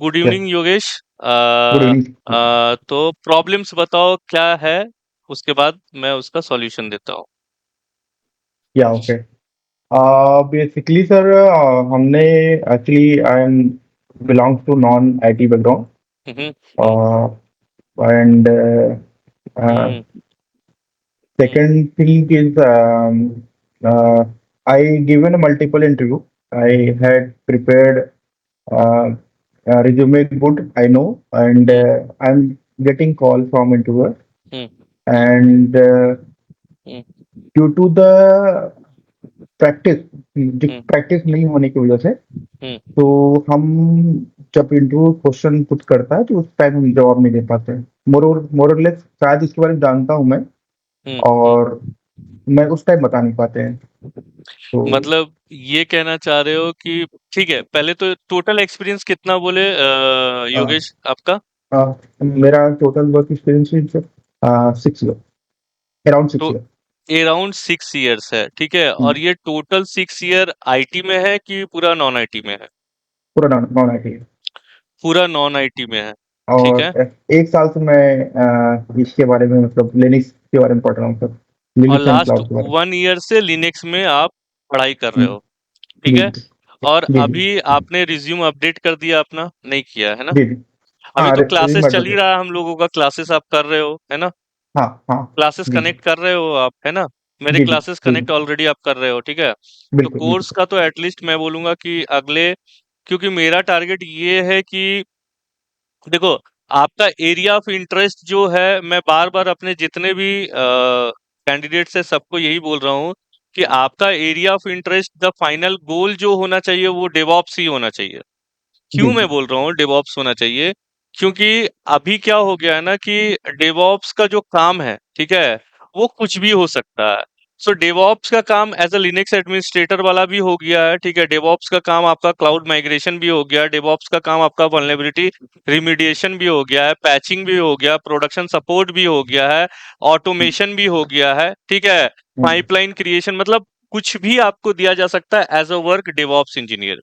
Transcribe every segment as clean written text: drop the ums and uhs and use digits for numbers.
Good yes. Evening Yogesh. Good evening. तो problems बताओ क्या है, उसके बाद मैं उसका सॉल्यूशन देता हूँ। या ओके। बेसिकली सर, हमने actually I am belongs to non IT hmm. Background and hmm. Hmm. second thing is I given a multiple interview. I had prepared uh, resume good, I know, and hmm. I'm getting call from interviewer. Hmm. And hmm. due to the practice hmm. Practice नहीं होने की वजह से, हम्म। तो हम जब interview question put करता है तो उस टाइम हम जवाब नहीं दे पाते हैं। मोर और लेस शायद इसके बारे में जानता हूँ मैं, हम्म। और मैं उस टाइम बता नहीं पाते हैं। तो मतलब ये कहना चाह रहे हो कि ठीक है, पहले तो टोटल एक्सपीरियंस कितना बोले अ, योगेश आपका? मेरा total work experience is 6 year, around तो 6 ईयर। अराउंड 6 इयर्स है, ठीक है। और ये टोटल 6 ईयर आईटी में है कि पूरा नॉन आईटी में है? पूरा नॉन नॉन आई टी। पूरा नॉन आईटी में है, ठीक और है। 1 साल से मैं इसके बारे में, मतलब लिनक्स के बारे में पढ़ रहा हूँ सर। और लिनक्स एंड लास्ट क्लाउड के बारे 1 ईयर से लिनक्स में आप पढ़ाई कर रहे में। हो, ठीक जी है। और जी जी अभी आपने रिज्यूम अपडेट कर दिया अपना? नहीं किया है ना? जी जी। अभी हाँ, तो रिज्यूम क्लासेस चल ही एडवोकेट। रहा है हम लोगों का, क्लासेस आप कर रहे हो है ना? हाँ हाँ। क्लासेस जी जी कनेक्ट कर रहे हो आप, है ना? मेरे जी जी क्लासेस जी कनेक्ट जी। ऑलरेडी आप कर रहे हो, ठीक है। तो बिल्कुल कोर्स बिल्कुल। का तो एटलीस्ट मैं बोलूंगा कि अगले, क्योंकि मेरा टारगेट ये है कि देखो, आपका एरिया ऑफ इंटरेस्ट जो है, मैं बार बार अपने जितने भी कैंडिडेट से सबको यही बोल रहा हूँ कि आपका area of interest, the final goal जो होना चाहिए वो डेवॉप्स ही होना चाहिए। जी क्यों मैं जी बोल रहा हूँ डेवॉप्स होना चाहिए? क्योंकि अभी क्या हो गया है ना कि डेवॉप्स का जो काम है, ठीक है, वो कुछ भी हो सकता है। सो डेवॉप्स का काम एज अ लिनक्स एडमिनिस्ट्रेटर वाला भी हो गया है, ठीक है। डेवॉप्स का काम आपका क्लाउड माइग्रेशन भी हो गया, डेवॉप्स का काम आपका वल्नरेबिलिटी रिमीडिएशन भी हो गया है, पैचिंग भी हो गया, प्रोडक्शन सपोर्ट भी हो गया है, ऑटोमेशन भी हो गया है, ठीक है। पाइपलाइन क्रिएशन, मतलब कुछ भी आपको दिया जा सकता है as a work DevOps engineer,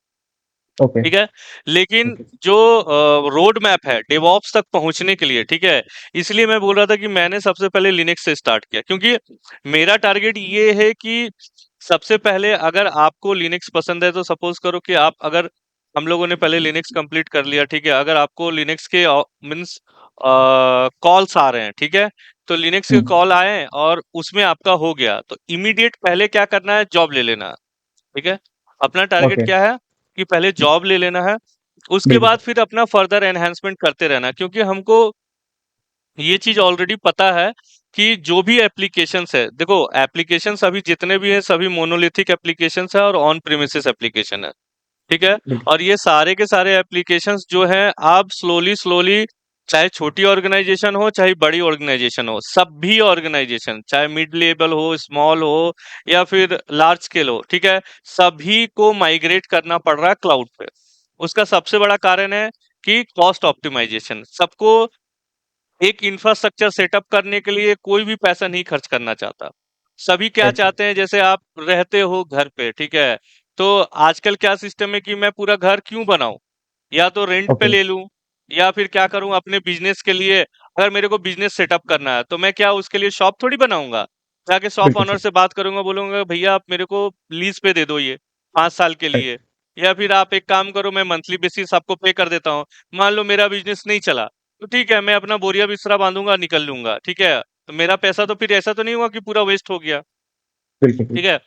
okay ठीक है। लेकिन ओके। जो रोड मैप है डेवॉप्स तक पहुंचने के लिए, ठीक है, इसलिए मैं बोल रहा था कि मैंने सबसे पहले लिनक्स से स्टार्ट किया, क्योंकि मेरा टारगेट ये है कि सबसे पहले अगर आपको लिनक्स पसंद है तो सपोज करो कि आप अगर, हम लोगों ने पहले लिनक्स कंप्लीट कर लिया, ठीक है। अगर आपको लिनक्स के मीन्स कॉल्स आ रहे हैं, ठीक है, तो लिनक्स के हम्म। कॉल आए और उसमें आपका हो गया तो इमीडिएट पहले क्या करना है, जॉब ले लेना है, ठीक है। अपना टारगेट ओके। क्या है कि पहले जॉब ले लेना है, उसके बिल्कुल। बाद फिर अपना फर्दर एनहांसमेंट करते रहना है। क्योंकि हमको ये चीज ऑलरेडी पता है कि जो भी एप्लीकेशंस है, देखो एप्लीकेशंस अभी जितने भी हैं सभी मोनोलिथिक एप्लीकेशंस है और ऑन प्रीमिसेस एप्लीकेशन है, ठीक है। बिल्कुल। और ये सारे के सारे एप्लीकेशंस जो हैं, आप स्लोली स्लोली, चाहे छोटी ऑर्गेनाइजेशन हो चाहे बड़ी ऑर्गेनाइजेशन हो, सभी ऑर्गेनाइजेशन चाहे मिड लेवल हो, स्मॉल हो या फिर लार्ज स्केल हो, ठीक है, सभी को माइग्रेट करना पड़ रहा है क्लाउड पे। उसका सबसे बड़ा कारण है कि कॉस्ट ऑप्टिमाइजेशन। सबको एक इंफ्रास्ट्रक्चर सेटअप करने के लिए कोई भी पैसा नहीं खर्च करना चाहता। सभी क्या राइट। चाहते हैं, जैसे आप रहते हो घर पे, ठीक है, तो आजकल क्या सिस्टम है कि मैं पूरा घर क्यों बनाऊं, या तो रेंट पे ओके। ले लूं, या फिर क्या करूं अपने बिजनेस के लिए। अगर मेरे को बिजनेस सेटअप करना है तो मैं क्या उसके लिए शॉप थोड़ी बनाऊंगा, जाके शॉप बिल्कुल ऑनर सर। से बात करूंगा, बोलूंगा भैया आप मेरे को लीज पे दे दो ये 5 साल के राइट। लिए। या फिर आप एक काम करो, मैं मंथली बेसिस आपको पे कर देता हूँ। मान लो मेरा बिजनेस नहीं चला, तो ठीक है, मैं अपना बोरिया बिस्तरा बांधूंगा, निकल लूंगा, ठीक है। तो मेरा पैसा तो फिर ऐसा तो नहीं हुआ कि पूरा वेस्ट हो गया, बिल्कुल ठीक बिल्कुल। है।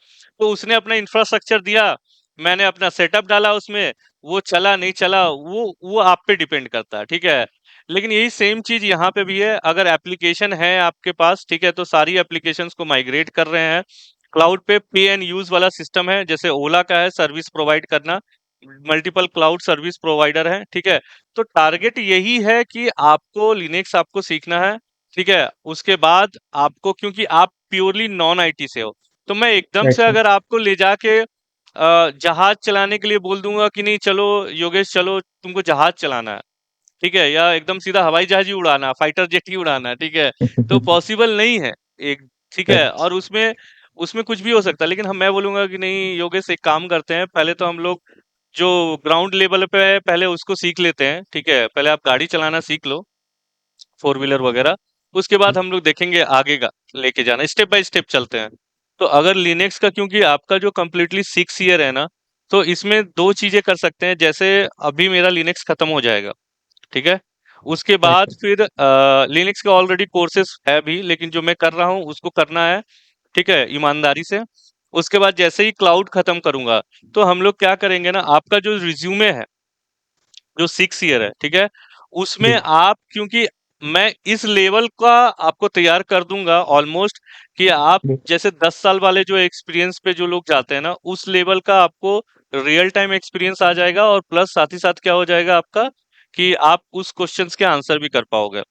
तो उसने अपना इंफ्रास्ट्रक्चर दिया, मैंने अपना सेटअप डाला उसमें, वो चला नहीं चला वो आप पे डिपेंड करता है, ठीक है। लेकिन यही सेम चीज यहाँ पे भी है, अगर एप्लीकेशन है आपके पास, ठीक है, तो सारी एप्लीकेशंस को माइग्रेट कर रहे हैं क्लाउड पे। पे एंड यूज वाला सिस्टम है, जैसे ओला का है सर्विस प्रोवाइड करना, मल्टीपल क्लाउड सर्विस प्रोवाइडर है, ठीक है। तो टारगेट यही है कि आपको लिनक्स आपको सीखना है, ठीक है। उसके बाद आपको, क्योंकि आप प्योरली नॉन आईटी से हो, तो मैं एकदम राइट से सर। अगर आपको ले जाके जहाज चलाने के लिए बोल दूंगा कि नहीं चलो योगेश चलो तुमको जहाज चलाना है, ठीक है, या एकदम सीधा हवाई जहाज ही उड़ाना, फाइटर जेट ही उड़ाना है, ठीक है, तो पॉसिबल नहीं है एक, ठीक है। राइट। और उसमें उसमें कुछ भी हो सकता है। लेकिन हम मैं बोलूंगा कि नहीं योगेश, एक काम करते हैं, पहले तो हम लोग जो ग्राउंड लेवल पे है पहले उसको सीख लेते हैं, ठीक है, पहले आप गाड़ी चलाना सीख लो, फोर व्हीलर वगैरह। उसके बाद हम लोग देखेंगे आगे का लेके जाना, स्टेप बाय स्टेप चलते हैं। तो अगर लिनक्स का, क्योंकि आपका जो कम्प्लीटली 6 ईयर है ना, तो इसमें दो चीजें कर सकते हैं। जैसे अभी मेरा लिनक्स खत्म हो जाएगा, ठीक है, उसके राइट बाद फिर लिनक्स का ऑलरेडी कोर्सेज है भी, लेकिन जो मैं कर रहा हूँ उसको करना है, ठीक है, ईमानदारी से। उसके बाद जैसे ही क्लाउड खत्म करूंगा, तो हम लोग क्या करेंगे ना, आपका जो रिज्यूमे है, जो 6 ईयर है, ठीक है, उसमें जी आप, क्योंकि मैं इस लेवल का आपको तैयार कर दूंगा ऑलमोस्ट, कि आप जी जैसे 10 साल वाले जो एक्सपीरियंस पे जो लोग जाते हैं ना, उस लेवल का आपको रियल टाइम एक्सपीरियंस आ जाएगा, और प्लस साथ ही साथ क्या हो जाएगा आपका, कि आप उस क्वेश्चंस के आंसर भी कर पाओगे।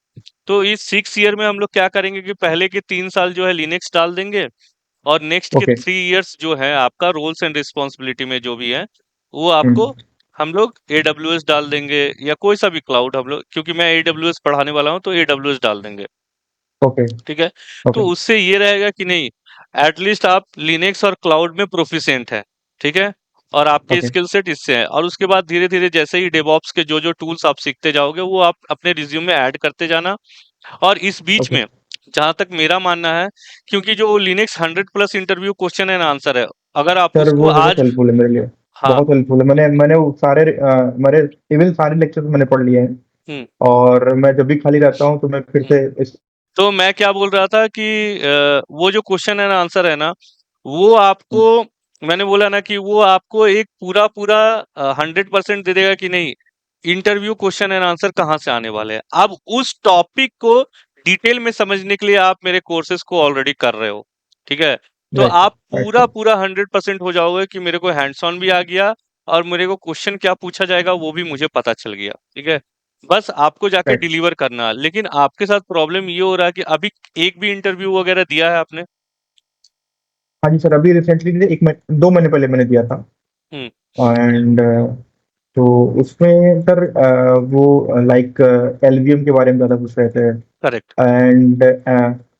तो इस 6 ईयर में हम लोग क्या करेंगे कि पहले के 3 साल जो है लिनक्स डाल देंगे, और नेक्स्ट के ओके 3 इयर्स जो है आपका रोल्स एंड रिस्पॉन्सिबिलिटी में जो भी है, वो आपको हम्म हम लोग AWS डाल देंगे, या कोई सा भी क्लाउड हम लोग, क्योंकि मैं AWS पढ़ाने वाला हूँ तो AWS डाल देंगे, ओके ठीक है। तो ओके उससे ये रहेगा कि नहीं, एटलीस्ट आप लिनक्स और क्लाउड में प्रोफिशिएंट है, ठीक है, और आपके ओके स्किल सेट इससे है। और उसके बाद धीरे धीरे जैसे ही डेवऑप्स के जो जो टूल्स आप सीखते जाओगे, वो आप अपने रिज्यूम में ऐड करते जाना। और इस बीच ओके में जहां तक मेरा मानना है, क्योंकि जो Linux 100+ interview question and answer है, अगर आप सर उसको वो बहुत आज, हेल्पफुल है मेरे लिए, हाँ, बहुत हेल्पफुल है। मैंने वो सारे मेरे इवन सारे लेक्चर मैंने पढ़ लिए हैं, हम्म, और मैं जब भी खाली रहता हूँ तो मैं फिर हम्म, से इस तो मैं क्या बोल रहा था कि वो जो क्वेश्चन एंड आंसर है ना, वो आपको, मैंने बोला ना कि वो आपको एक पूरा पूरा 100% दे देगा कि नहीं, इंटरव्यू क्वेश्चन एंड आंसर कहाँ से आने वाले हैं। अब उस टॉपिक को डिटेल में समझने के लिए आप मेरे कोर्सेज को ऑलरेडी कर रहे हो, ठीक है, तो राइट आप राइट पूरा पूरा 100% हो जाओगे कि मेरे को हैंड्स ऑन भी आ गया, और मेरे को क्वेश्चन क्या पूछा जाएगा वो भी मुझे पता चल गया, ठीक है। बस आपको जाके राइट। डिलीवर करना है। लेकिन आपके साथ प्रॉब्लम ये हो रहा है कि अभी एक भी इंटरव्यू वगैरह दिया है आपने? हाँ जी सर, अभी रिसेंटली एक महीने 2 महीने पहले मैंने दिया था। हम्म, एंड तो उसमें सर वो लाइक एलवीएम के बारे में ज़्यादा पूछ रहे थे, करेक्ट, एंड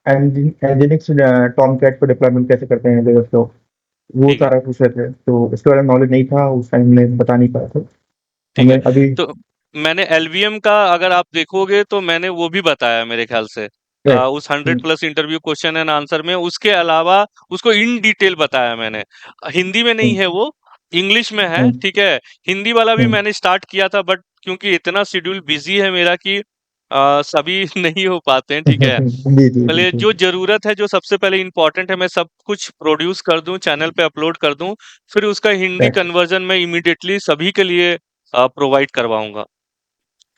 एनजिनिक्स टॉम कैट पे डिप्लॉयमेंट कैसे करते हैं लेवल, तो वो ठीक है, सारा पूछ रहे थे। तो इसके बारे में नॉलेज नहीं था उस टाइम में, बता नहीं पाया था ठीक है। हमें अभी। तो मैंने एलवीएम का अगर आप देखोगे तो मैंने वो भी बताया मेरे ख्याल से, राइट उस 100+ इंटरव्यू क्वेश्चन एंड आंसर में, उसके अलावा उसको इन डिटेल बताया मैंने। हिंदी में नहीं है वो, इंग्लिश में है, ठीक है। हिंदी वाला भी मैंने स्टार्ट किया था, बट क्योंकि इतना शेड्यूल बिजी है मेरा कि सभी नहीं हो पाते हैं, ठीक है। जी जी पहले बिल्कुल। जो जरूरत है, जो सबसे पहले इंपॉर्टेंट है, मैं सब कुछ प्रोड्यूस कर दूं, चैनल पे अपलोड कर दूं, फिर उसका हिंदी राइट कन्वर्जन मैं इमीडिएटली सभी के लिए प्रोवाइड करवाऊंगा,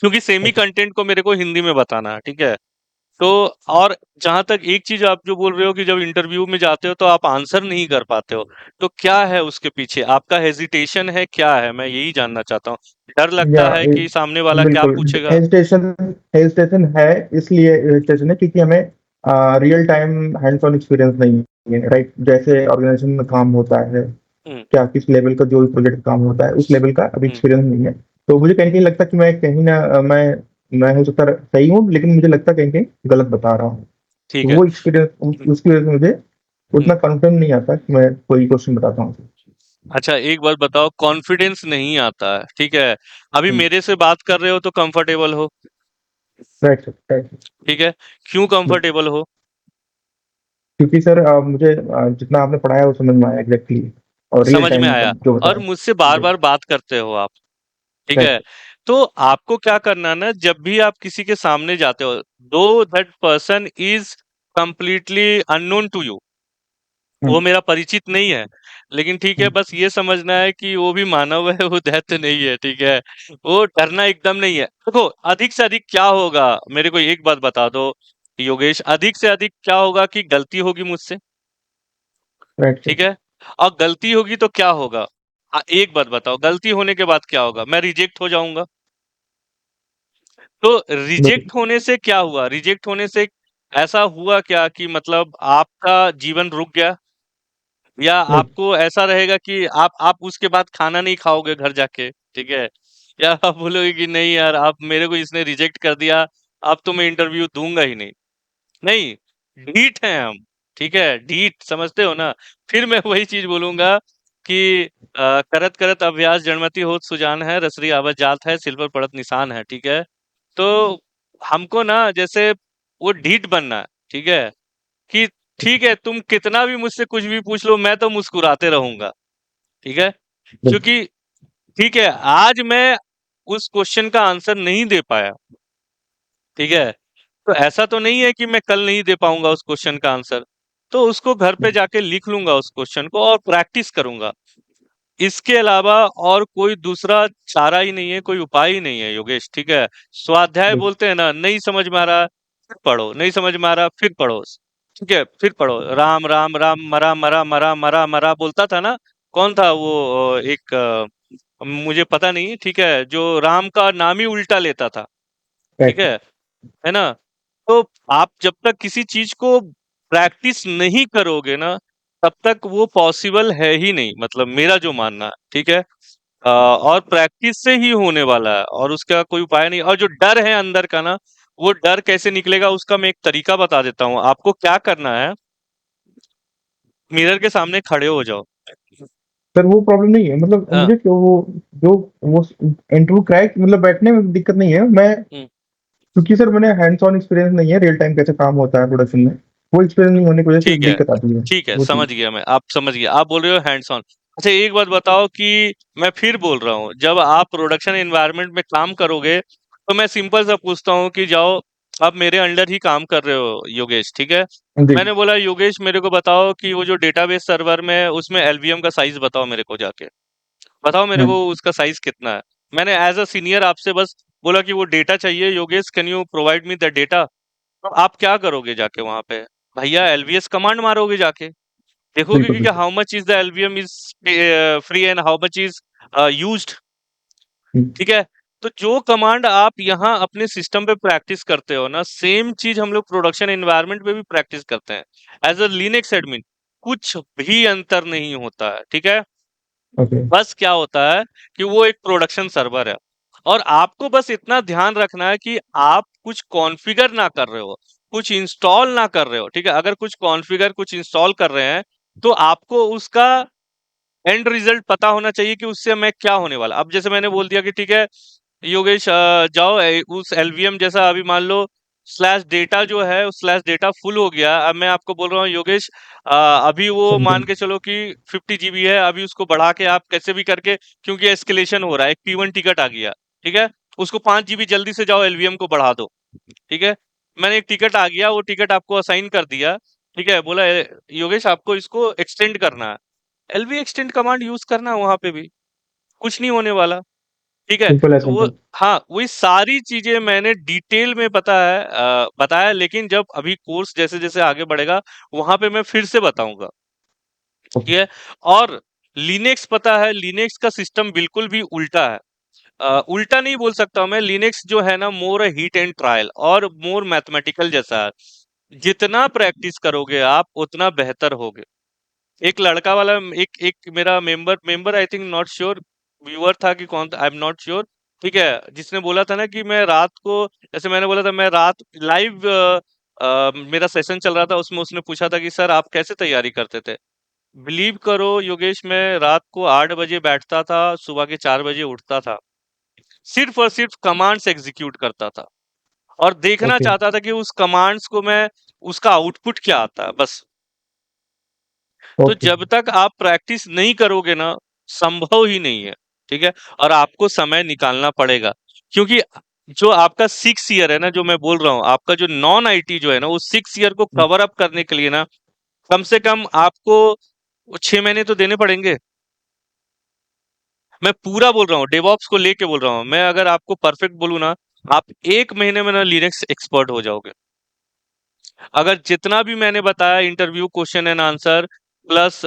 क्योंकि सेमी कंटेंट को मेरे को हिंदी में बताना है, ठीक है। तो और जहां तक एक चीज आप जो बोल रहे हो कि जब इंटरव्यू में जाते हो तो आप आंसर नहीं कर पाते हो, तो क्या है उसके पीछे? आपका हेजिटेशन है, क्या है, मैं यही जानना चाहता हूँ। डर या लगता है कि सामने वाला क्या बिल्कुल पूछेगा? हेजिटेशन, हेजिटेशन है। इसलिए हेजिटेशन है क्योंकि हमें real time hands on experience नहीं है, राइट। जैसे ऑर्गेनाइजेशन में काम होता है, हम्म, क्या किस लेवल का जो भी प्रोजेक्ट काम होता है उस लेवल का अभी हम्म, एक्सपीरियंस नहीं है। तो मुझे कहीं कहीं लगता है कि मैं कहीं ना मैं हो सकता है सही हूँ, लेकिन मुझे लगता है कहीं कहीं गलत बता रहा हूँ। तो ठीक है। वो एक्सपीरियंस उसकी वजह से मुझे हम्म, उतना कॉन्फिडेंस नहीं आता कि मैं कोई क्वेश्चन बताता हूँ। अच्छा, एक बात बताओ, कॉन्फिडेंस नहीं आता है, ठीक है, अभी मेरे से बात कर रहे हो तो कंफर्टेबल हो, राइट राइट। ठीक है, क्यों कंफर्टेबल हो? क्योंकि सर मुझे जितना आपने पढ़ाया वो समझ में आया एग्जैक्टली, और रियल समझ में टाइम आया, मतलब जो और बताया। मुझसे बार जी बार बात करते हो आप, ठीक है। राइट। तो आपको क्या करना है ना, जब भी आप किसी के सामने जाते हो, दो that person is completely unknown to you, वो मेरा परिचित नहीं है, लेकिन ठीक है, बस ये समझना है कि वो भी मानव है, वो दैत्य नहीं है, ठीक है। वो डरना एकदम नहीं है। देखो, अधिक से अधिक क्या होगा, मेरे को एक बात बता दो योगेश, अधिक से अधिक क्या होगा कि गलती होगी मुझसे, राइट सर। ठीक है, और गलती होगी तो क्या होगा? एक बात बताओ, गलती होने के बाद क्या होगा? मैं रिजेक्ट हो जाऊंगा। तो बिल्कुल। रिजेक्ट होने से क्या हुआ? रिजेक्ट होने से ऐसा हुआ क्या कि मतलब आपका जीवन रुक गया, या राइट आपको ऐसा रहेगा कि आप उसके बाद खाना नहीं खाओगे घर जाके, ठीक है, या आप बोलोगे कि नहीं यार, आप मेरे को इसने रिजेक्ट कर दिया, अब तो मैं इंटरव्यू दूंगा ही नहीं। नहीं, ढीठ हैं हम, ठीक है, ढीठ, समझते हो ना? फिर मैं वही चीज बोलूंगा कि करत करत अभ्यास जड़मति होत सुजान है, रसरी आवत जात है, सिल पर पड़त निशान है, ठीक है? तो हमको ना जैसे वो ढीठ बनना है, ठीक है? कि ठीक है, तुम कितना भी मुझसे कुछ भी पूछ लो, मैं तो मुस्कुराते रहूँगा, ठीक है? बिल्कुल। क्योंकि ठीक है, आज मैं उस क्वेश्चन का आंसर नहीं दे पाया, ठीक है? तो ऐसा तो नहीं है कि मैं कल नहीं दे पाऊँगा उस क्वेश्चन का आंसर। तो उसको घर पे जाके लिख लूँगा उस क्वेश्चन को और प्रैक्टिस करूँगा। इसके अलावा और कोई दूसरा चारा ही नहीं है, कोई उपाय ही नहीं है योगेश, ठीक है? स्वाध्याय बिल्कुल। बोलते हैं ना, नहीं समझ में आ रहा, फिर पढ़ो, नहीं समझ में आ रहा, फिर पढ़ो, ठीक है? फिर पढ़ो, राम, राम, राम, मरा, मरा, मरा, मरा, मरा बोलता था ना? कौन था वो एक मुझे पता नहीं, ठीक है? जो राम का नाम ही उल्टा लेता था, ठीक राइट। है ना? तो आप जब तक किसी चीज को प्रैक्टिस नहीं करोगे ना, तब तक वो पॉसिबल है ही नहीं, मतलब मेरा जो मानना है, ठीक है? और प्रैक्टिस से ही होने वाला है और उसका कोई उपाय नहीं। और जो डर है अंदर का ना, वो डर कैसे निकलेगा उसका मैं एक तरीका बता देता हूँ। आपको क्या करना है, मिरर के सामने खड़े हो जाओ। सर वो प्रॉब्लम नहीं है, मतलब हाँ, मुझे क्यों जो वो इंटरव्यू क्रैक मतलब बैठने में दिक्कत नहीं है। मैं हम्म, क्योंकि सर मैंने हैंड्स ऑन एक्सपीरियंस नहीं है, रियल टाइम कैसे काम होता है प्रोडक्शन में, वो एक्सपीरियंस नहीं होने की वजह से ठीक है, दिक्कत आती है। ठीक है, वो समझ चीज। गया मैं, आप समझ गया, आप बोल रहे हो हैंड्स ऑन। अच्छा एक बात बताओ कि मैं फिर बोल रहा हूँ, जब आप प्रोडक्शन एनवायरनमेंट में काम करोगे, तो मैं सिंपल सा पूछता हूँ कि जाओ, आप मेरे अंडर ही काम कर रहे हो योगेश, ठीक है? जी। मैंने बोला योगेश मेरे को बताओ कि वो जो डेटाबेस सर्वर में है, उसमें एलवीएम का साइज बताओ मेरे को जाके, बताओ मेरे को हम्म। उसका साइज कितना है। मैंने एज अ सीनियर आपसे बस बोला कि वो डेटा चाहिए Yogesh, can you provide me the data. तो आप क्या करोगे जाके वहां पे? भैया एलवीएस कमांड मारोगे जाके, देखोगे बिल्कुल कि बिल्कुल। How much is the LVM is free and how much is used, hmm. ठीक है? तो जो कमांड आप यहाँ अपने सिस्टम पे प्रैक्टिस करते हो ना, सेम चीज हम लोग प्रोडक्शन एनवायरनमेंट पे भी प्रैक्टिस करते हैं एज अ लिनक्स एडमिन। कुछ भी अंतर नहीं होता है, ठीक है? ओके। बस क्या होता है कि वो एक प्रोडक्शन सर्वर है और आपको बस इतना ध्यान रखना है कि आप कुछ कॉन्फ़िगर ना कर रहे हो, कुछ इंस्टॉल ना कर रहे हो, ठीक है? अगर कुछ कॉन्फ़िगर कुछ इंस्टॉल कर रहे हैं, तो आपको उसका एंड रिजल्ट पता होना चाहिए कि उससे मैं क्या होने वाला। अब जैसे मैंने बोल दिया कि ठीक है योगेश, जाओ उस एलवीएम जैसा अभी मान लो स्लैश डेटा जो है उस स्लैश डेटा फुल हो गया। अब मैं आपको बोल रहा हूँ योगेश, अभी वो समझा। मान के चलो कि 50 GB है, अभी उसको बढ़ा के आप कैसे भी करके, क्योंकि एस्केलेशन हो रहा है, एक P1 टिकट आ गया, ठीक है? उसको 5 GB जल्दी से जाओ एलवीएम को बढ़ा दो, ठीक है? मैंने एक टिकट आ गया, वो टिकट आपको असाइन कर दिया, ठीक है? बोला योगेश आपको इसको एक्सटेंड करना है, एलवी एक्सटेंड कमांड यूज करना है वहां पे भी, कुछ नहीं होने वाला, ठीक है? सिंपल है, तो वो, सिंपल। हाँ, वही सारी चीजें मैंने डिटेल में पता है बताया, लेकिन जब अभी कोर्स जैसे जैसे आगे बढ़ेगा वहां पे मैं फिर से बताऊंगा, ठीक ओके। है? और लिनक्स पता है, लिनक्स का सिस्टम बिल्कुल भी उल्टा है। उल्टा नहीं बोल सकता हूं मैं, लिनक्स जो है ना मोर हीट एंड ट्रायल और मोर मैथमेटिकल जैसा है। जितना प्रैक्टिस करोगे आप उतना बेहतर होगे। एक लड़का वाला, एक एक मेरा member member I think not sure, viewer था कि कौन था, आई एम नॉट श्योर, ठीक है? जिसने बोला था ना कि मैं रात को, जैसे मैंने बोला था मैं रात लाइव मेरा सेशन चल रहा था, उसमें उसने पूछा था कि सर आप कैसे तैयारी करते थे? बिलीव करो योगेश, मैं रात को 8 बजे बैठता था, सुबह के 4 बजे उठता था, सिर्फ और सिर्फ कमांड्स एग्जीक्यूट करता था और देखना ओके। चाहता था कि उस कमांड्स को मैं, उसका आउटपुट क्या आता है, बस। तो ओके। जब तक आप प्रैक्टिस नहीं करोगे ना, संभव ही नहीं है, ठीक है? और आपको समय निकालना पड़ेगा, क्योंकि जो आपका 6 ईयर है ना, जो मैं बोल रहा हूँ, आपका जो नॉन आईटी जो है ना, वो 6 ईयर को कवर अप करने के लिए ना, कम से कम आपको 6 महीने तो देने पड़ेंगे। मैं पूरा बोल रहा हूँ, डेवऑप्स को लेके बोल रहा हूँ मैं, अगर आपको परफेक्ट बोलूँ ना, आप 1 महीने में ना लिनक्स एक्सपर्ट हो जाओगे। अगर जितना भी मैंने बताया, interview question and answer plus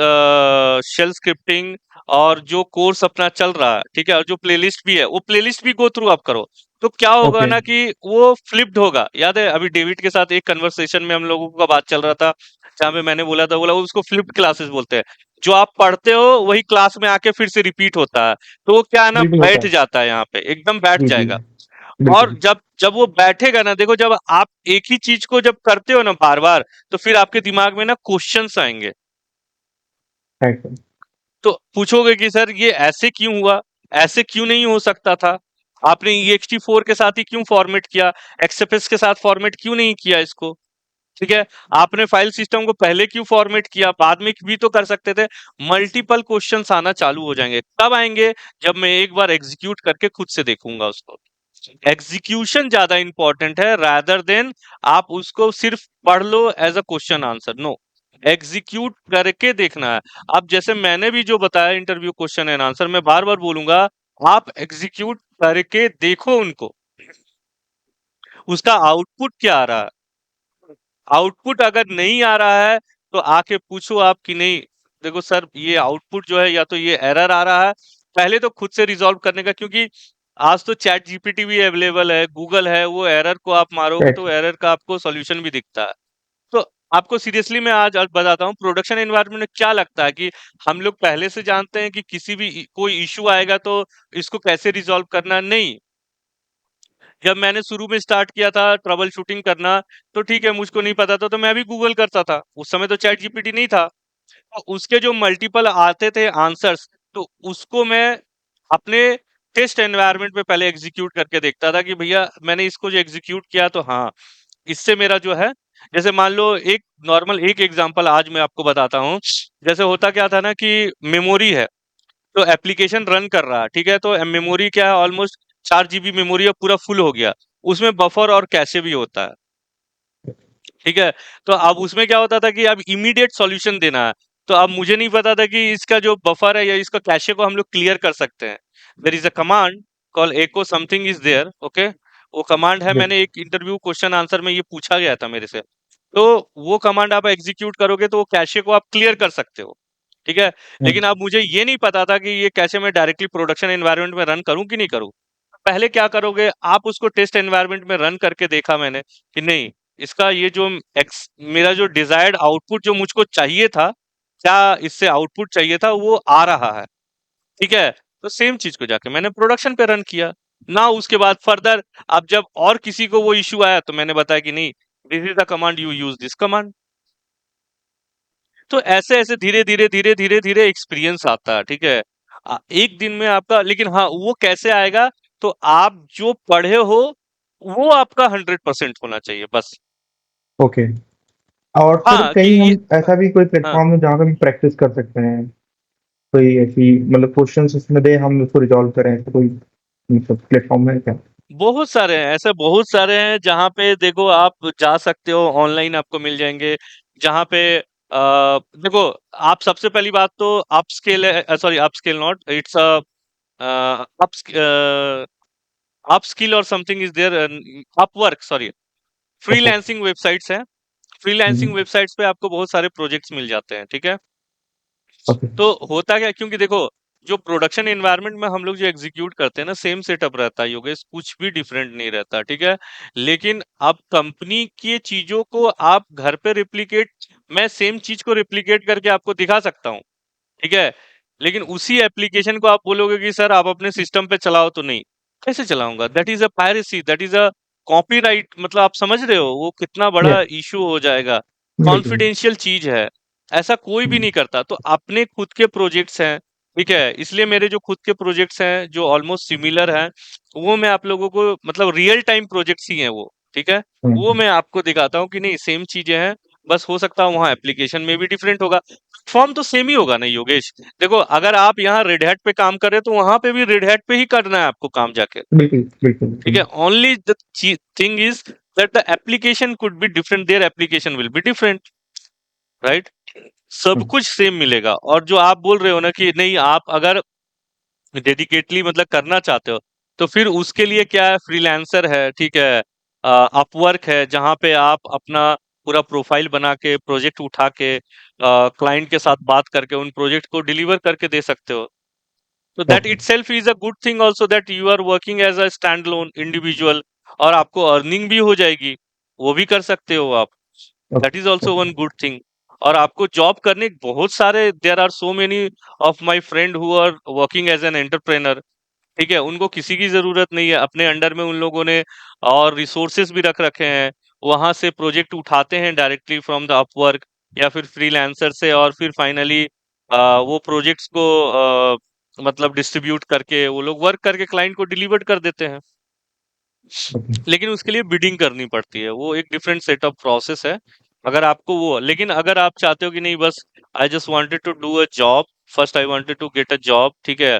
shell scripting और जो कोर्स अपना चल रहा है, ठीक है? और जो प्लेलिस्ट भी है, वो प्लेलिस्ट भी गो थ्रू आप करो, तो क्या होगा ओके। ना कि वो फ्लिप्ड होगा। याद है अभी डेविड के साथ एक कन्वर्सेशन में हम लोगों का बात चल रहा था, जहाँ पे मैंने बोला था, बोला उसको फ्लिप्ड क्लासेस बोलते हैं। जो आप पढ़ते हो वही क्लास में आके फिर से रिपीट होता है, तो वो क्या है ना, बिल्कुल होता बैठ है। जाता है यहाँ पे, एकदम बैठ जी जी। जाएगा। और बिल्कुल। जब जब वो बैठेगा ना, देखो, जब आप एक ही चीज को जब करते हो ना बार बार, तो फिर आपके दिमाग में ना क्वेश्चंस आएंगे। राइट। तो पूछोगे कि सर ये ऐसे क्यों हुआ, ऐसे क्यों नहीं हो सकता था, आपने ext4 के साथ ही क्यों फॉर्मेट किया, XFS के साथ फॉर्मेट क्यों नहीं किया इसको, ठीक है, आपने फाइल सिस्टम को पहले क्यों फॉर्मेट किया, बाद में भी तो कर सकते थे। मल्टीपल क्वेश्चंस आना चालू हो जाएंगे। कब आएंगे? जब मैं एक बार एग्जीक्यूट करके खुद से देखूंगा उसको। एग्जीक्यूशन ज्यादा इंपॉर्टेंट है रादर देन आप उसको सिर्फ पढ़ लो as a question answer. No, execute करके देखना है। अब जैसे मैंने भी जो बताया इंटरव्यू क्वेश्चन एंड आंसर, मैं बार बार बोलूंगा, आप एग्जीक्यूट करके देखो उनको, उसका आउटपुट क्या आ रहा है। आउटपुट अगर नहीं आ रहा है तो आके पूछो आप कि नहीं देखो सर ये आउटपुट जो है या तो ये एरर आ रहा है, पहले तो खुद से रिजॉल्व करने का, क्योंकि आज तो चैट जीपीटी भी अवेलेबल है, गूगल है, वो एरर को आप मारोगे तो एरर का आपको सॉल्यूशन भी दिखता है। तो आपको सीरियसली मैं आज बताता हूँ प्रोडक्शन एनवायरनमेंट में क्या लगता है कि हम लोग पहले से जानते हैं कि किसी भी कोई इशू आएगा तो इसको कैसे रिजॉल्व करना। नहीं, जब मैंने शुरू में स्टार्ट किया था ट्रबल शूटिंग करना, तो ठीक है मुझको नहीं पता था तो मैं भी गूगल करता था, उस समय तो चैट जीपीटी नहीं था। तो उसके जो मल्टीपल आते थे आंसर्स, तो उसको मैं अपने टेस्ट एनवायरनमेंट में पहले एग्जीक्यूट करके देखता था कि भैया मैंने इसको जो एग्जीक्यूट किया तो हाँ, इससे मेरा जो है, जैसे मान लो एक नॉर्मल एक एग्जांपल आज मैं आपको बताता हूँ। जैसे होता क्या था ना कि मेमोरी है, तो एप्लीकेशन रन कर रहा है, ठीक है, तो मेमोरी क्या है, ऑलमोस्ट 4 GB मेमोरी अब पूरा फुल हो गया, उसमें बफर और कैशे भी होता है, ठीक है। तो अब उसमें क्या होता था कि अब इमीडिएट सॉल्यूशन देना है, तो अब मुझे नहीं पता था कि इसका जो बफर है या इसका कैशे को हम लोग क्लियर कर सकते हैं। There is a command call echo something is there, okay, वो कमांड है, मैंने एक इंटरव्यू क्वेश्चन आंसर में ये पूछा गया था मेरे से। तो वो कमांड आप एग्जीक्यूट करोगे तो वो कैशे को आप क्लियर कर सकते हो, ठीक है। लेकिन अब मुझे ये नहीं पता था कि ये कैसे मैं डायरेक्टली प्रोडक्शन एनवायरनमेंट में रन करूं कि नहीं करूं। पहले क्या करोगे आप, उसको टेस्ट एनवायरनमेंट में रन करके देखा मैंने कि नहीं, इसका ये जो मेरा जो डिजायर्ड आउटपुट जो मुझको चाहिए था, क्या इससे आउटपुट चाहिए था वो आ रहा है, ठीक है। तो सेम चीज को जाके मैंने प्रोडक्शन पे रन किया ना, उसके बाद फर्दर अब जब और किसी को वो इश्यू आया तो मैंने बताया कि नहीं, this is the command, you use this command. तो ऐसे ऐसे धीरे धीरे धीरे धीरे धीरे एक्सपीरियंस आता है, ठीक है। एक दिन में आपका, लेकिन हाँ वो कैसे आएगा, तो आप जो पढ़े हो वो आपका 100% होना चाहिए बस। ओके। और सर हाँ कि कहीं ये, हम ऐसा भी कोई हाँ प्लेटफॉर्म है जहाँ पे हम प्रैक्टिस कर सकते हैं, कोई ऐसी मतलब क्वेश्चंस उसमें दे हम उसको रिजॉल्व करें, ऐसा कोई मतलब प्लेटफॉर्म है क्या? बहुत सारे हैं, ऐसे बहुत सारे हैं जहाँ पे देखो आप जा सकते हो, ऑनलाइन आपको मिल जाएंगे, जहाँ पे देखो, आप सबसे पहली बात तो upscale, sorry upscale not, it's a upskill और something is there, Upwork, sorry, okay. Freelancing websites हैं। Freelancing hmm. वेबसाइट्स पे आपको बहुत सारे प्रोजेक्ट्स मिल जाते हैं, ठीक है। ओके। तो होता क्या है, क्योंकि देखो जो प्रोडक्शन एनवायरनमेंट में हम लोग जो एग्जीक्यूट करते हैं ना, सेम सेटअप रहता है योगेश, कुछ भी डिफरेंट नहीं रहता, ठीक है। लेकिन अब कंपनी की चीजों को आप घर पे रिप्लिकेट, मैं सेम चीज को रिप्लिकेट करके आपको दिखा सकता हूँ, ठीक है। लेकिन उसी एप्लीकेशन को आप बोलोगे कि सर आप अपने सिस्टम पे चलाओ, तो नहीं, कैसे चलाऊंगा, that is a piracy, that is a copyright, मतलब आप समझ रहे हो वो कितना बड़ा यस। इशू हो जाएगा। बिल्कुल। कॉन्फिडेंशियल चीज है, ऐसा कोई भी हम्म। नहीं करता। तो अपने खुद के प्रोजेक्ट्स हैं, ठीक है, इसलिए मेरे जो खुद के प्रोजेक्ट्स हैं जो ऑलमोस्ट सिमिलर हैं, वो मैं आप लोगों को, मतलब रियल टाइम प्रोजेक्ट्स ही हैं वो, ठीक है, वो हम्म। मैं आपको दिखाता हूँ कि नहीं सेम चीजें हैं। बस हो सकता है वहाँ एप्लीकेशन में भी डिफरेंट होगा, फॉर्म तो सेम ही होगा ना योगेश। देखो अगर आप यहाँ रेड हैट पे काम कर रहे हो तो वहां पे भी रेड हैट पे ही करना है आपको काम जाके, बिल्कुल बिल्कुल ठीक बिल्कुल। है। Only the thing is that the application could be different, their application will be different, right. सब हम्म। कुछ सेम मिलेगा। और जो आप बोल रहे हो ना कि नहीं, आप अगर डेडिकेटली मतलब करना चाहते हो, तो फिर उसके लिए क्या है, फ्रीलांसर है, ठीक है, अपवर्क है, जहां पे आप अपना पूरा प्रोफाइल बना के प्रोजेक्ट उठा के क्लाइंट के साथ बात करके उन प्रोजेक्ट को डिलीवर करके दे सकते हो। तो that okay. itself is a good thing also, that you are working as a standalone individual, और आपको अर्निंग भी हो जाएगी, वो भी कर सकते हो आप। That is okay. Also one good thing. और आपको जॉब करने बहुत सारे, there are so many of my friend who are working as an entrepreneur, ठीक है, उनको किसी की जरूरत नहीं है, अपने अंडर में उन लोगों ने और रिसोर्सेज भी रख रखे हैं, वहां से प्रोजेक्ट उठाते हैं डायरेक्टली फ्रॉम द अपवर्क या फिर फ्रीलांसर से, और फिर फाइनली वो प्रोजेक्ट्स को मतलब डिस्ट्रीब्यूट करके वो लोग वर्क करके क्लाइंट को डिलीवर कर देते हैं। ओके लेकिन उसके लिए बिडिंग करनी पड़ती है, वो एक डिफरेंट सेट ऑफ प्रोसेस है। अगर आपको वो, लेकिन अगर आप चाहते हो कि नहीं बस I just wanted to do a job, first I wanted to get a job, ठीक है,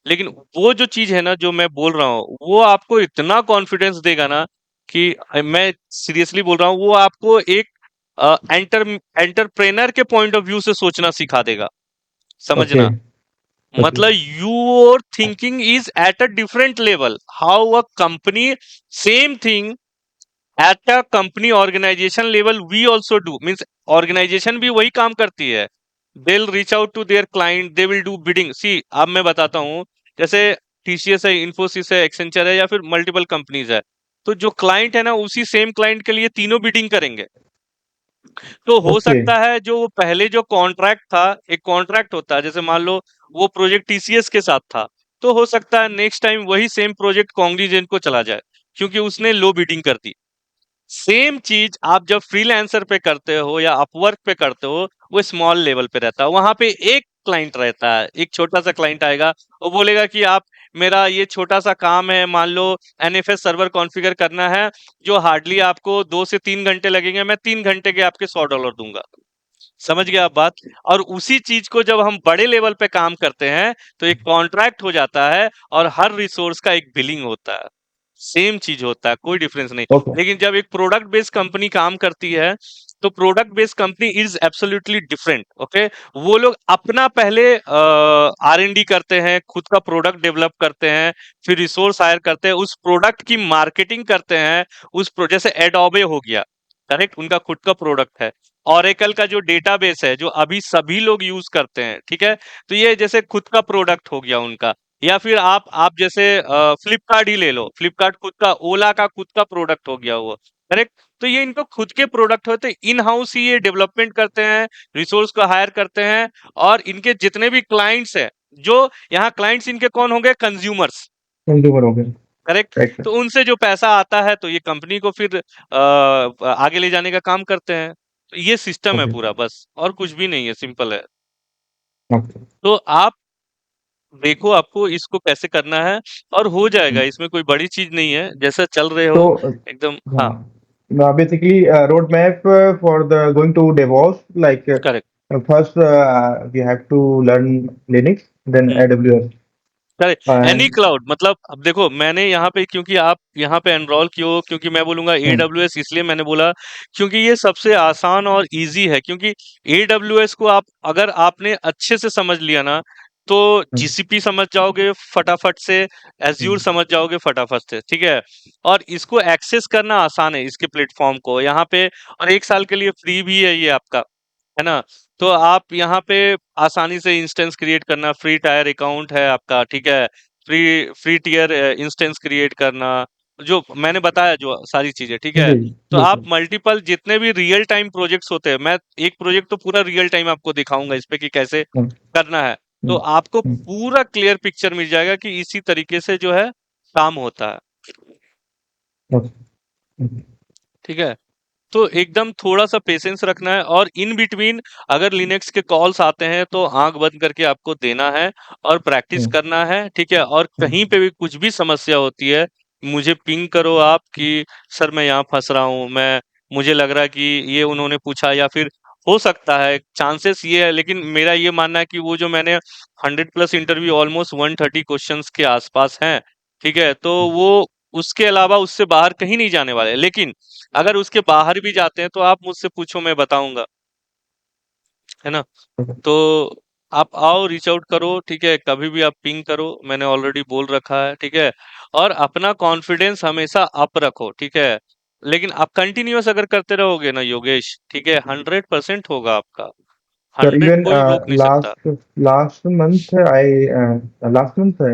लेकिन वो जो चीज है ना जो मैं बोल रहा हूँ वो आपको इतना कॉन्फिडेंस देगा ना कि मैं सीरियसली बोल रहा हूँ, वो आपको एक एंटरप्रेनर के पॉइंट ऑफ व्यू से सोचना सिखा देगा। ओके समझना, ओके मतलब your thinking is at a different level, how a company, same thing at a company organization level we also do, means organization भी वही काम करती है। They will reach out to their client, they will do bidding. See अब मैं बताता हूँ, जैसे टीसीएस है, इन्फोसिस है, एक्सेंचर है, या फिर मल्टीपल कंपनीज है, तो जो क्लाइंट है ना उसी सेम क्लाइंट के लिए तीनों बिडिंग करेंगे। तो हो ओके सकता है जो वो पहले जो कॉन्ट्रैक्ट था, एक कॉन्ट्रैक्ट होता है, जैसे मान लो वो प्रोजेक्ट टीसीएस के साथ था, तो हो सकता है नेक्स्ट टाइम वही सेम प्रोजेक्ट कॉन्ग्निजेंट को चला जाए, क्योंकि उसने लो बिडिंग कर दी। सेम चीज आप जब फ्रीलांसर पे करते हो या अपवर्क पे करते हो, वो स्मॉल लेवल पे रहता है, वहां पे एक क्लाइंट रहता है, एक छोटा सा क्लाइंट आएगा, वो बोलेगा कि आप, मेरा ये छोटा सा काम है, मान लो एनएफएस सर्वर कॉन्फ़िगर करना है, जो हार्डली आपको 2 से 3 घंटे लगेंगे, मैं 3 घंटे के आपके $100 दूंगा। समझ गए आप बात। और उसी चीज को जब हम बड़े लेवल पे काम करते हैं तो एक कॉन्ट्रैक्ट हो जाता है और हर रिसोर्स का एक बिलिंग होता है, सेम चीज होता है, कोई डिफरेंस नहीं। ओके लेकिन जब एक प्रोडक्ट बेस्ड कंपनी काम करती है, तो product based company is absolutely different. Okay, वो लोग अपना पहले R&D करते हैं, खुद का प्रोडक्ट डेवलप करते हैं, फिर रिसोर्स हायर करते हैं, उस प्रोडक्ट की मार्केटिंग करते हैं, जैसे एडोबे हो गया, करेक्ट, उनका खुद का प्रोडक्ट है। ऑरेकल का जो डेटाबेस है जो अभी सभी लोग यूज करते हैं, ठीक है, तो ये जैसे खुद का प्रोडक्ट हो गया उनका। या फिर आप जैसे फ्लिपकार्ट ही ले लो, फ्लिपकार्ट खुद का, ओला का खुद का प्रोडक्ट हो गया वो, करेक्ट। तो ये इनको खुद के प्रोडक्ट होते, इन हाउस ही ये डेवलपमेंट करते हैं, रिसोर्स को हायर करते हैं, और इनके जितने भी क्लाइंट्स हैं, जो यहाँ क्लाइंट्स इनके कौन होंगे, कंज्यूमर्स, कंज्यूमर हो गए करेक्ट। राइट तो उनसे जो पैसा आता है तो ये कंपनी को फिर आगे ले जाने का काम करते हैं। तो ये सिस्टम है ओके पूरा, बस और कुछ भी नहीं है, सिंपल है। ओके तो आप देखो आपको इसको कैसे करना है, और हो जाएगा, इसमें कोई बड़ी चीज नहीं है, जैसा चल रहे तो हो एकदम। हाँ, हाँ basically road map for the going to DevOps like correct. first we have to learn Linux then AWS correct, any and cloud, मतलब अब देखो मैंने यहाँ पे, क्योंकि आप यहाँ पे एनरोल किए हो, क्योंकि मैं बोलूंगा एडब्ल्यूएस, इसलिए मैंने बोला क्योंकि ये सबसे आसान और इजी है। क्योंकि एडब्ल्यूएस को आप, अगर आपने अच्छे से समझ लिया ना, तो जीसीपी समझ जाओगे फटाफट से, एज्यूर समझ जाओगे फटाफट से, ठीक है। और इसको एक्सेस करना आसान है, इसके प्लेटफॉर्म को यहाँ पे, और 1 साल के लिए फ्री भी है ये आपका, है ना। तो आप यहाँ पे आसानी से इंस्टेंस क्रिएट करना, फ्री टायर अकाउंट है आपका, ठीक है, free free tier instance create करना, जो मैंने बताया जो सारी चीजें, ठीक जी है। तो जी आप सर मल्टीपल जितने भी रियल टाइम प्रोजेक्ट्स होते हैं, मैं एक प्रोजेक्ट तो पूरा रियल टाइम आपको दिखाऊंगा इस पे कि कैसे हम्म, करना है, तो हम्म, आपको हम्म, पूरा क्लियर पिक्चर मिल जाएगा कि इसी तरीके से जो है काम होता है, ओके, हम्म, ठीक है। तो एकदम थोड़ा-सा पेशेंस रखना है, और इन बिटवीन अगर लिनक्स के कॉल्स आते हैं तो आँख बंद करके आपको देना है और प्रैक्टिस हम्म, करना है, ठीक है? और कहीं हम्म, पे भी कुछ भी समस्या होती है, मुझे पिंग करो आप कि सर मैं यहाँ फँस रहा हूँ, मुझे लग रहा है कि ये उन्होंने पूछा, या फिर हो सकता है, चांसेस ये है, लेकिन मेरा ये मानना है कि वो जो मैंने 100 प्लस इंटरव्यू, ऑलमोस्ट 130 क्वेश्चंस के आसपास हैं, ठीक है? तो वो उसके अलावा उससे बाहर कहीं नहीं जाने वाले। लेकिन अगर उसके बाहर भी जाते हैं तो आप मुझसे पूछो, मैं बताऊंगा, है ना। हम्म, तो आप आओ, रीच आउट करो, ठीक है, कभी भी आप पिंग करो, मैंने ऑलरेडी बोल रखा है, ठीक है। और अपना कॉन्फिडेंस हमेशा अप रखो, ठीक है। लेकिन आप कंटिन्यूअस अगर करते रहोगे ना योगेश, ठीक है, 100% होगा आपका, sir 100 even कोई रोक नहीं सकता। last month I last month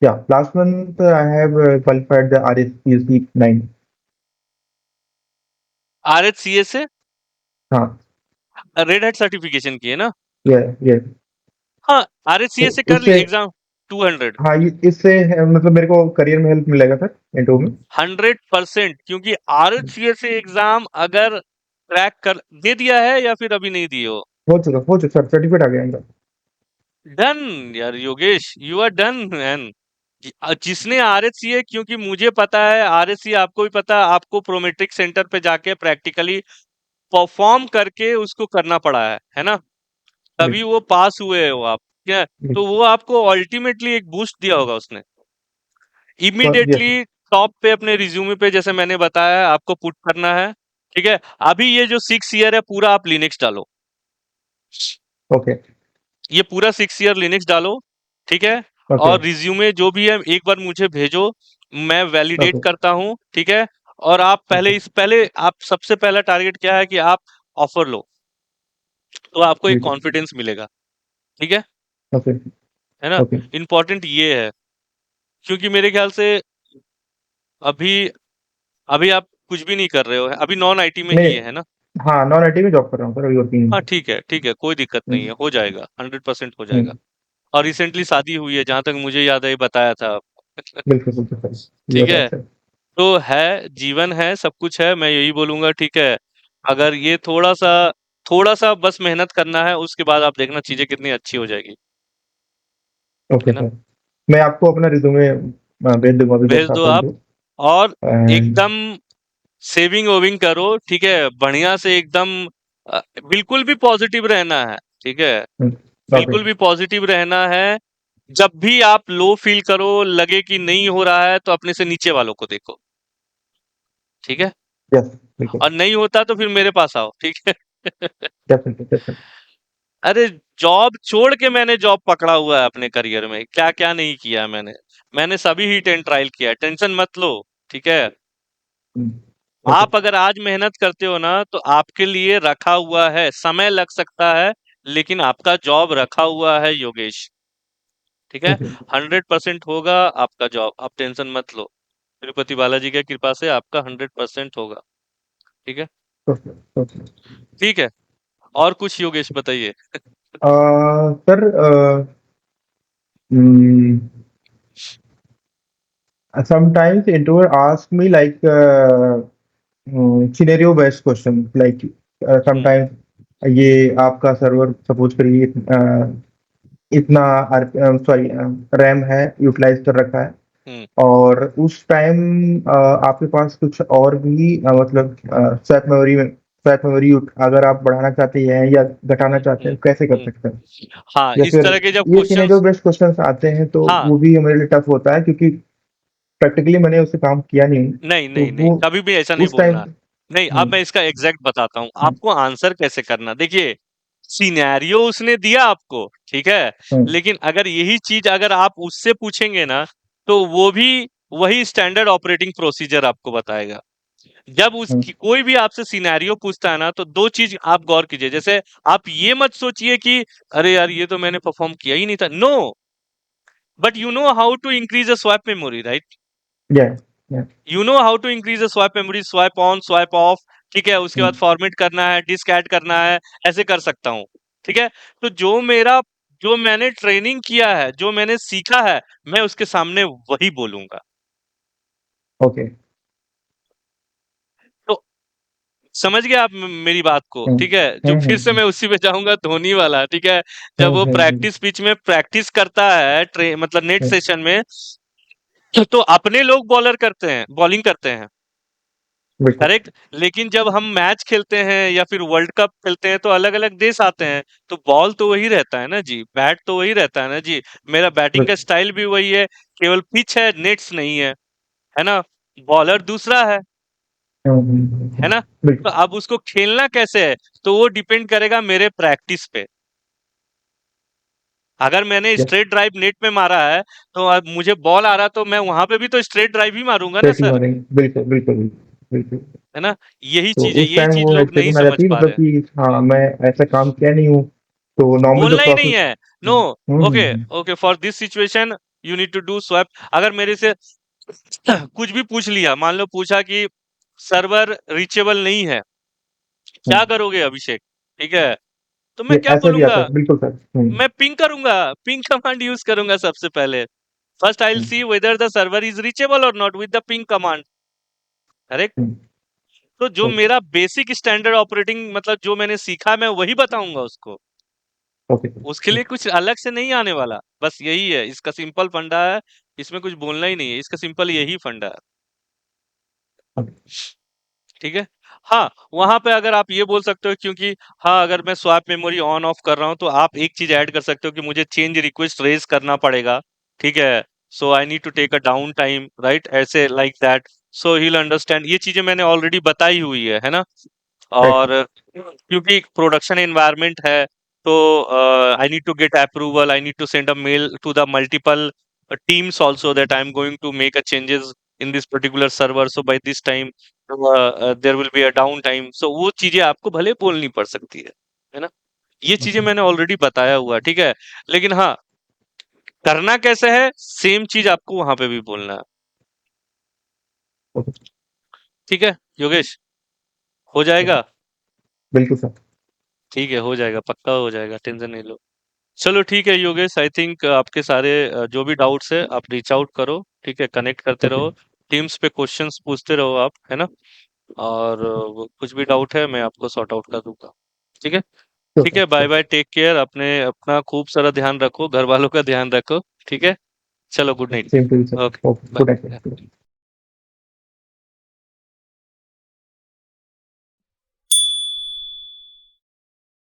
yeah last month I have qualified the RSPC 9 RHCA से हाँ रेड हैट सर्टिफिकेशन की है ना। ये हाँ, RHCA तो से कर ली इससे एग्जाम, 200। हाँ इससे मतलब मेरे को करियर में हेल्प मिलेगा सर इंटरव्यू में 100%, क्योंकि RHCA से एग्जाम अगर क्रैक कर दे दिया है, या फिर अभी नहीं दिए हो। हो चुका सर सर्टिफिकेट आ गया इनका डन यार Yogesh, you are done man. जिसने आरएससी है, क्योंकि मुझे पता है आरएससी, आपको भी पता है, आपको प्रोमेट्रिक सेंटर पे जाके प्रैक्टिकली परफॉर्म करके उसको करना पड़ा है ना, तभी राइट। वो पास हुए हो आप। क्या, तो वो आपको अल्टीमेटली एक बूस्ट दिया होगा उसने, यस। इमीडिएटली टॉप पे अपने रिज्यूमे पे, जैसे मैंने बताया आपको पुट करना है। ठीक है, अभी ये जो 6 ईयर है पूरा आप लिनक्स डालो, ओके। ये पूरा 6 ईयर लिनक्स डालो। ठीक है, ओके। और रिज्यूमे जो भी है एक बार मुझे भेजो, मैं वैलिडेट ओके। करता हूँ। ठीक है, और आप ओके। पहले आप सबसे पहला टारगेट क्या है कि आप ऑफर लो, तो आपको एक ठीक है। कॉन्फिडेंस मिलेगा। ठीक है ओके। है ना, ओके। इम्पोर्टेंट ये है, क्योंकि मेरे ख्याल से अभी अभी आप कुछ भी नहीं कर रहे हो, अभी नॉन आईटी में ही नहीं। है ना। हाँ, नॉन आईटी में जॉब कर रहा हूँ सर, अभी वर्किंग। हाँ ठीक है, कोई दिक्कत नहीं है, हो जाएगा, 100% हो जाएगा। हम्म। और रिसेंटली शादी हुई है, जहां तक मुझे याद है, ये बताया था। बिल्कुल बिल्कुल सर, ये ठीक बात है, सर। तो है, जीवन है, सब कुछ है, मैं यही बोलूंगा। ठीक है, अगर ये थोड़ा सा बस मेहनत करना है, उसके बाद आप देखना चीजें कितनी अच्छी हो जाएगी। ओके है ना, सर। मैं आपको अपना रिज्यूमे भेज दूंगा अभी भेज जस्ट दो आप बोल आप, दो। और एंड एकदम सेविंग ओविंग करो। ठीक है, बढ़िया से एकदम, बिल्कुल भी पॉजिटिव रहना है। ठीक है, ओके। बिल्कुल भी पॉजिटिव रहना है। जब भी आप लो फील करो, लगे कि नहीं हो रहा है, तो अपने से नीचे वालों को देखो। ठीक है, यस। बिल्कुल। और नहीं होता तो फिर मेरे पास आओ। ठीक है डेफिनेटली डेफिनेटली। अरे, जॉब छोड़ के मैंने जॉब पकड़ा हुआ है अपने करियर में, क्या क्या नहीं किया मैंने। मैंने सभी हिट एंड ट्रायल किया है, टेंशन मत लो। ठीक है, ओके। आप अगर आज मेहनत करते हो ना, तो आपके लिए रखा हुआ है, समय लग सकता है, लेकिन आपका जॉब रखा हुआ है योगेश। ठीक है, ओके। 100% होगा आपका जॉब, आप टेंशन मत लो। तिरुपति बालाजी की कृपा से आपका 100% होगा। ठीक है, ओके। ओके। ठीक है, और कुछ योगेश बताइए। Sir, sometimes interviewer ask me like scenario based question like हम्म sometimes ये आपका सर्वर सपोज करिए इतना सॉरी रैम है यूटिलाइज कर रखा है, हम्म और उस टाइम आपके पास कुछ और भी मतलब स्वैप मेमोरी अगर आप बढ़ाना चाहते हैं या घटाना चाहते हम्म हैं, कैसे कर हम्म सकते हैं? हाँ, या इस फिर तरह के जब ये सिनेरियो क्वेश्चंस, बेस्ड क्वेश्चंस आते हैं तो हाँ, वो भी मेरे लिए टफ होता है, क्योंकि प्रैक्टिकली मैंने उससे काम किया नहीं हूँ। नहीं तो नहीं नहीं, वो कभी भी ऐसा नहीं उस टाइम। बोलना। नहीं, अब मैं इसका एग्जैक्ट बताता हूँ हम्म। आपको आंसर कैसे करना। देखिए, सिनेरियो उसने दिया आपको, ठीक है, हम्म। लेकिन अगर यही चीज अगर आप उससे पूछेंगे ना, तो वो भी वही स्टैंडर्ड ऑपरेटिंग प्रोसीजर आपको बताएगा। जब हम्म। उसकी कोई भी आपसे सिनेरियो पूछता है ना, तो दो चीज आप गौर कीजिए। जैसे आप ये मत सोचिए कि अरे यार, ये तो मैंने परफॉर्म किया ही नहीं था, no, but you know how to increase a swap memory, right? या या। You know how to increase the swap memory, swap on swap off. ठीक है, उसके बाद फॉर्मेट करना है, डिस्क ऐड करना है, ऐसे कर सकता हूँ। ठीक है, तो जो मैंने ट्रेनिंग किया है, जो मैंने सीखा है, मैं उसके सामने वही बोलूंगा। ओके। तो समझ गए आप मेरी बात को? हम्म। ठीक है, जो हम्म। फिर से मैं उसी पे जाऊंगा, धोनी वाला। ठीक है, जब वो हम्म। प्रैक्टिस पिच में प्रैक्टिस करता है, मतलब नेट हम्म। सेशन में, तो अपने लोग बॉलर करते हैं, बॉलिंग करते हैं, बिल्कुल। करेक्ट। लेकिन जब हम मैच खेलते हैं या फिर वर्ल्ड कप खेलते हैं, तो अलग अलग देश आते हैं, तो बॉल तो वही रहता है ना जी, बैट तो वही रहता है ना जी। मेरा बैटिंग का बिल्कुल। स्टाइल भी वही है, केवल पिच है, नेट्स नहीं है। है ना, बॉलर दूसरा है ना। तो बिल्कुल। अब उसको खेलना कैसे है, तो वो डिपेंड करेगा मेरे प्रैक्टिस पे। अगर मैंने यस। स्ट्रेट ड्राइव नेट में मारा है, तो अब मुझे बॉल आ रहा, तो मैं वहां पे भी तो स्ट्रेट ड्राइव ही मारूंगा ना पेटी सर। मारेंगे, बिल्कुल बिल्कुल बिल्कुल। है ना, यही तो चीज है, उस यही टाइम चीज वो लोग नहीं हेजिटेशन आ समझ जाती है, पा मतलब रहे हैं। कि हाँ मैं ऐसा काम किया नहीं हूँ, तो नॉर्मल जो बोलना ही नहीं प्रोसेस। है, no. Okay, okay, for this situation you need to do swap. अगर मेरे से कुछ भी पूछ लिया, मान लो पूछा कि सर्वर रीचेबल नहीं है, क्या करोगे अभिषेक? ठीक है, तो मैं ये क्या ऐसा भी बोलूंगा? आता है, बिल्कुल सर। मैं पिंग करूंगा, पिंग कमांड यूज करूंगा सबसे पहले। First I will hmm. See whether the server is reachable और not with the ping command, correct. Hmm. तो जो ओके। मेरा बेसिक स्टैंडर्ड ऑपरेटिंग, मतलब जो मैंने सीखा, मैं वही बताऊंगा उसको। ओके उसके लिए कुछ अलग से नहीं आने वाला, बस यही है इसका सिंपल फंडा है। इसमें कुछ बोलना ही नहीं है, इसका सिंपल यही फंडा है। ठीक है। हाँ, वहां पे अगर आप ये बोल सकते हो, क्योंकि हाँ, अगर मैं स्वैप मेमोरी ऑन ऑफ कर रहा हूँ तो आप एक चीज ऐड कर सकते हो कि मुझे चेंज रिक्वेस्ट रेज करना पड़ेगा। ठीक है। So I need to take a down time, right, ऐसे like that. So he will understand, ये चीजें मैंने ऑलरेडी बताई हुई है ना। राइट। और क्योंकि प्रोडक्शन एनवायरनमेंट है, तो I need to get approval, I need to send a mail to the multiple teams also that I'm going to make a changes in this particular server, so by this time there will be a down time, so वो चीजें आपको भले बोलनी पड़ सकती है ना। ये चीजें ओके मैंने ऑलरेडी बताया हुआ है, ठीक है। लेकिन हाँ, करना कैसे है, सेम चीज आपको वहां पे भी बोलना है। ओके ठीक है योगेश, हो ओके, जाएगा। बिल्कुल सर। ठीक है, हो जाएगा, पक्का हो जाएगा, टेंशन नहीं लो। चलो ठीक है योगेश, आई थिंक आपके सारे जो भी डाउट्स है आप रीच आउट करो। ठीक है, कनेक्ट करते ओके रहो। टीम्स पे क्वेश्चंस पूछते रहो आप, है ना। और कुछ भी डाउट है मैं आपको सॉर्ट आउट कर दूंगा। ठीक है। श्योर ठीक सर, है, bye sure. Bye, take care, अपने अपना खूब सारा ध्यान रखो, घर वालों का ध्यान रखो। ठीक है। चलो, good night. Same to you sir. Okay. Okay, good bye. Night.